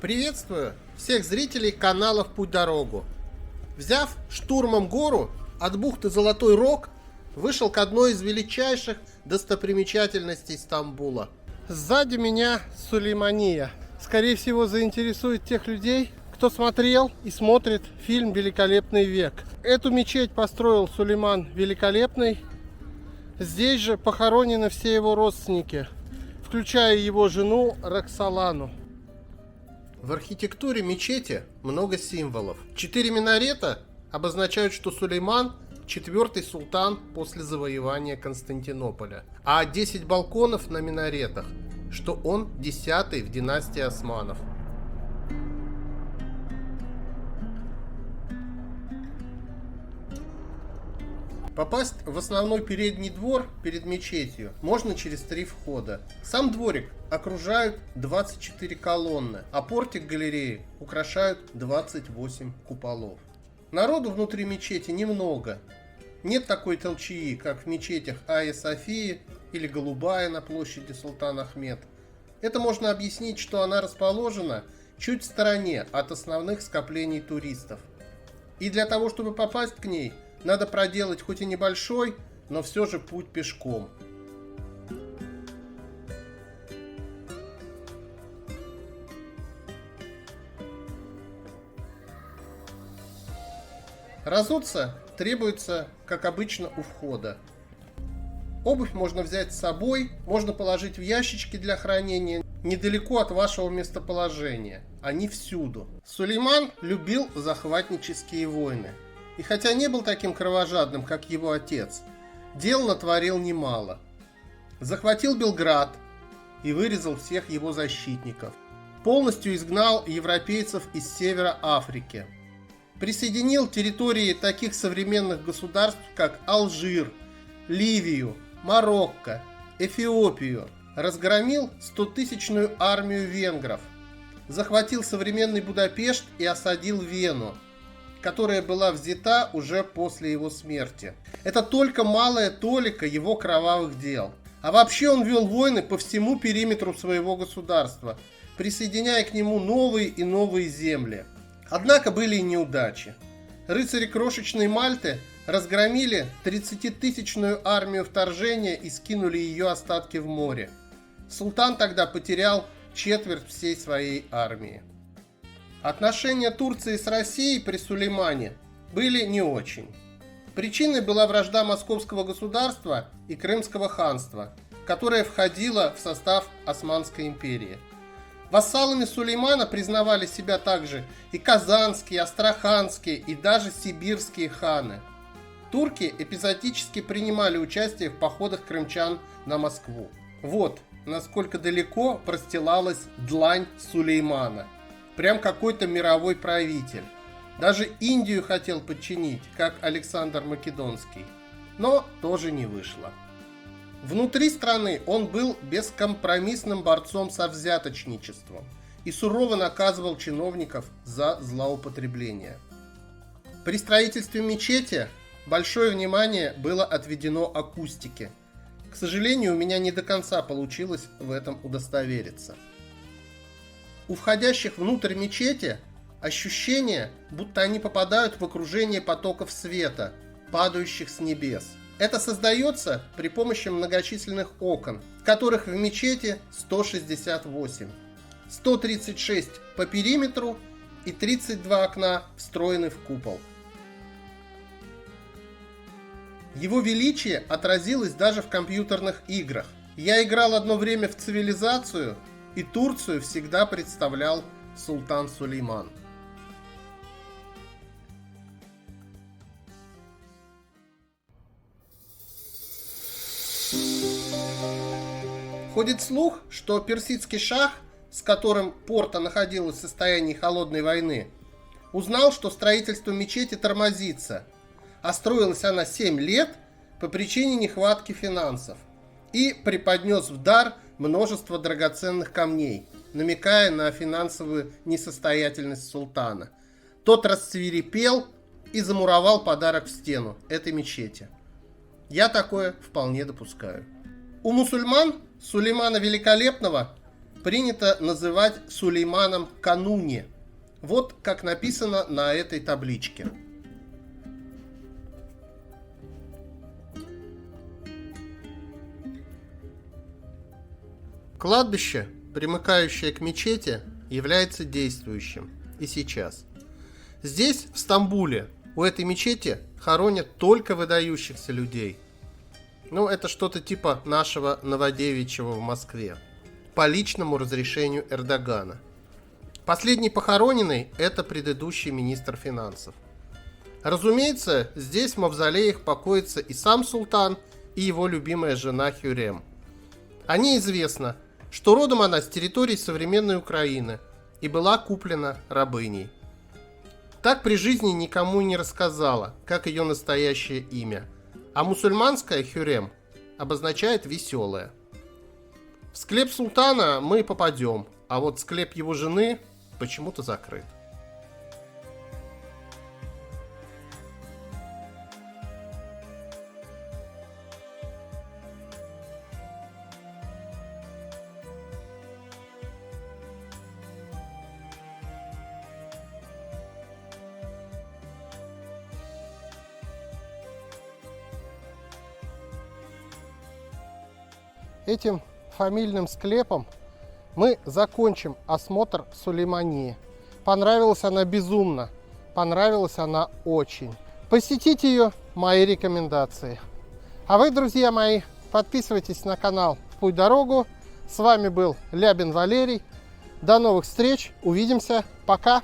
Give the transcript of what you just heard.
Приветствую всех зрителей канала «В путь-дорогу». Взяв штурмом гору, от бухты Золотой Рог вышел к одной из величайших достопримечательностей Стамбула. Сзади меня Сулеймания. Скорее всего, заинтересует тех людей, кто смотрел и смотрит фильм «Великолепный век». Эту мечеть построил Сулейман Великолепный. Здесь же похоронены все его родственники, включая его жену Роксолану. В архитектуре мечети много символов. 4 минарета обозначают, что Сулейман – 4-й султан после завоевания Константинополя, а 10 балконов на минаретах, что он 10-й в династии Османов. Попасть в основной передний двор перед мечетью можно через 3 входа. Сам дворик окружают 24 колонны, а портик галереи украшают 28 куполов. Народу внутри мечети немного. Нет такой толчии, как в мечетях Айя Софии или Голубая на площади Султан Ахмед. Это можно объяснить, что она расположена чуть в стороне от основных скоплений туристов. И для того, чтобы попасть к ней, надо проделать хоть и небольшой, но все же путь пешком. Разуться требуется, как обычно, у входа. Обувь можно взять с собой, можно положить в ящички для хранения недалеко от вашего местоположения. Они всюду. Сулейман любил захватнические войны. И хотя не был таким кровожадным, как его отец, дел натворил немало. Захватил Белград и вырезал всех его защитников. Полностью изгнал европейцев из севера Африки. Присоединил территории таких современных государств, как Алжир, Ливию, Марокко, Эфиопию. Разгромил 100-тысячную армию венгров. Захватил современный Будапешт и осадил Вену, которая была взята уже после его смерти. Это только малая толика его кровавых дел. А вообще он вел войны по всему периметру своего государства, присоединяя к нему новые и новые земли. Однако были и неудачи. Рыцари крошечной Мальты разгромили 30-тысячную армию вторжения и скинули ее остатки в море. Султан тогда потерял четверть всей своей армии. Отношения Турции с Россией при Сулеймане были не очень. Причиной была вражда Московского государства и Крымского ханства, которое входило в состав Османской империи. Вассалами Сулеймана признавали себя также и казанские, астраханские и даже сибирские ханы. Турки эпизодически принимали участие в походах крымчан на Москву. Вот насколько далеко простилалась длань Сулеймана. Прям какой-то мировой правитель. Даже Индию хотел подчинить, как Александр Македонский. Но тоже не вышло. Внутри страны он был бескомпромиссным борцом со взяточничеством и сурово наказывал чиновников за злоупотребление. При строительстве мечети большое внимание было отведено акустике. К сожалению, у меня не до конца получилось в этом удостовериться. У входящих внутрь мечети ощущение, будто они попадают в окружение потоков света, падающих с небес. Это создается при помощи многочисленных окон, которых в мечети 168. 136 по периметру и 32 окна встроены в купол. Его величие отразилось даже в компьютерных играх. Я играл одно время в Цивилизацию, и Турцию всегда представлял султан Сулейман. Ходит слух, что персидский шах, с которым Порта находилась в состоянии холодной войны, узнал, что строительство мечети тормозится, а строилась она 7 лет по причине нехватки финансов, и преподнес в дар множество драгоценных камней, намекая на финансовую несостоятельность султана. Тот расцвирепел и замуровал подарок в стену этой мечети. Я такое вполне допускаю. У мусульман Сулеймана Великолепного принято называть Сулейманом Кануни. Вот как написано на этой табличке. Кладбище, примыкающее к мечети, является действующим и сейчас. Здесь, в Стамбуле, у этой мечети хоронят только выдающихся людей. Ну, это что-то типа нашего Новодевичьего в Москве. По личному разрешению Эрдогана. Последний похороненный – это предыдущий министр финансов. Разумеется, здесь в мавзолеях покоится и сам султан, и его любимая жена Хюррем. О ней известно, что родом она с территории современной Украины и была куплена рабыней. Так при жизни никому не рассказала, как ее настоящее имя, а мусульманская Хюррем обозначает «веселая». В склеп султана мы попадем, а вот склеп его жены почему-то закрыт. Этим фамильным склепом мы закончим осмотр Сулеймании. Понравилась она безумно, понравилась она очень. Посетите ее, мои рекомендации. А вы, друзья мои, подписывайтесь на канал «В путь дорогу». С вами был Лябин Валерий. До новых встреч, увидимся, пока!